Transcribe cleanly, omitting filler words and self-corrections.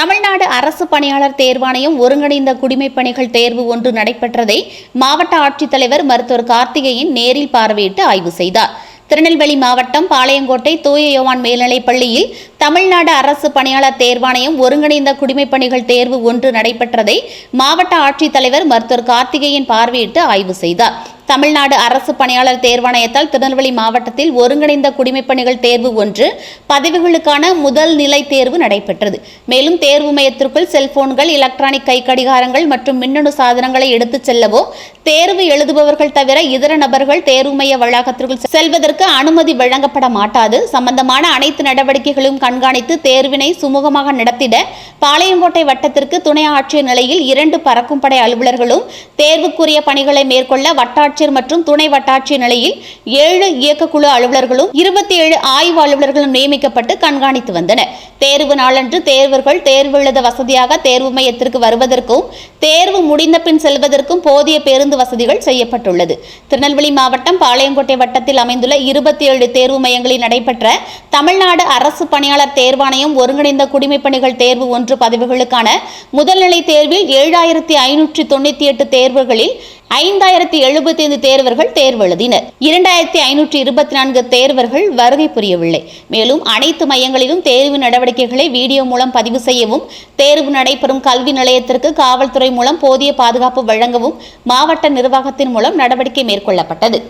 தமிழ்நாடு அரசு பணியாளர் தேர்வாணையம் ஒருங்கிணைந்த குடிமைப் பணிகள் தேர்வு ஒன்று நடைபெற்றதை மாவட்ட ஆட்சித்தலைவர் மருத்துவர் கார்த்திகேயன் நேரில் பார்வையிட்டு ஆய்வு செய்தார். திருநெல்வேலி மாவட்டம் பாளையங்கோட்டை தூய யோவான் மேல்நிலைப் பள்ளியில் தமிழ்நாடு அரசு பணியாளர் தேர்வாணையம் ஒருங்கிணைந்த குடிமைப் பணிகள் தேர்வு ஒன்று நடைபெற்றதை மாவட்ட ஆட்சித்தலைவர் மருத்துவர் கார்த்திகேயன் பார்வையிட்டு ஆய்வு செய்தார். தமிழ்நாடு அரசு பணியாளர் தேர்வாணையத்தால் திருநெல்வேலி மாவட்டத்தில் ஒருங்கிணைந்த குடிமைப் பணிகள் தேர்வு ஒன்று பதவிகளுக்கான முதல் நிலை தேர்வு நடைபெற்றது. மேலும் தேர்வு மையத்திற்குள் செல்போன்கள், எலக்ட்ரானிக் கை கடிகாரங்கள் மற்றும் மின்னணு சாதனங்களை எடுத்துச் செல்லவோ, தேர்வு எழுதுபவர்கள் தவிர இதர நபர்கள் தேர்வு மைய வளாகத்திற்குள் செல்வதற்கு அனுமதி வழங்கப்பட மாட்டாது. சம்பந்தமான அனைத்து நடவடிக்கைகளும் கண்காணித்து தேர்வினை சுமூகமாக நடத்திட பாளையங்கோட்டை வட்டத்திற்கு துணை ஆட்சியர் நிலையில் 2 பறக்கும் படை அலுவலர்களும், தேர்வுக்குரிய பணிகளை மேற்கொள்ள வட்டாட்சியர் மற்றும் துணை வட்டாட்சியர் நிலையில் 7 இயக்கக்குழு அலுவலர்களும் 27 ஆய்வு அலுவலர்களும் நியமிக்கப்பட்டு கண்காணித்து வந்தனர். தேர்வு நாளன்று தேர்வர்கள் தேர்வு எழுத வசதியாக தேர்வு மையத்திற்கு வருவதற்கும் தேர்வு முடிந்த பின் செல்வதற்கும் போதிய பேருந்து வசதிகள் செய்யப்பட்டுள்ளது. திருநெல்வேலி மாவட்டம் பாளையங்கோட்டை வட்டத்தில் அமைந்துள்ள 27 தேர்வு மையங்களில் நடைபெற்ற தமிழ்நாடு அரசு பணியாளர் தேர்வாணையம் ஒருங்கிணைந்த குடிமைப் பணிகள் தேர்வு ஒன்று பதவிகளுக்கான முதல்நிலை தேர்வில் 7598 தேர்வுகளில் 5075 தேர்வர்கள் தேர்வு எழுதினர். 2524 தேர்வர்கள் வருகை புரியவில்லை. மேலும் அனைத்து மையங்களிலும் தேர்வு நடவடிக்கைகளை வீடியோ மூலம் பதிவு செய்யவும், தேர்வு நடைபெறும் கல்வி நிலையத்திற்கு காவல்துறை மூலம் போதிய பாதுகாப்பு வழங்கவும் மாவட்ட நிர்வாகத்தின் மூலம் நடவடிக்கை மேற்கொள்ளப்பட்டது.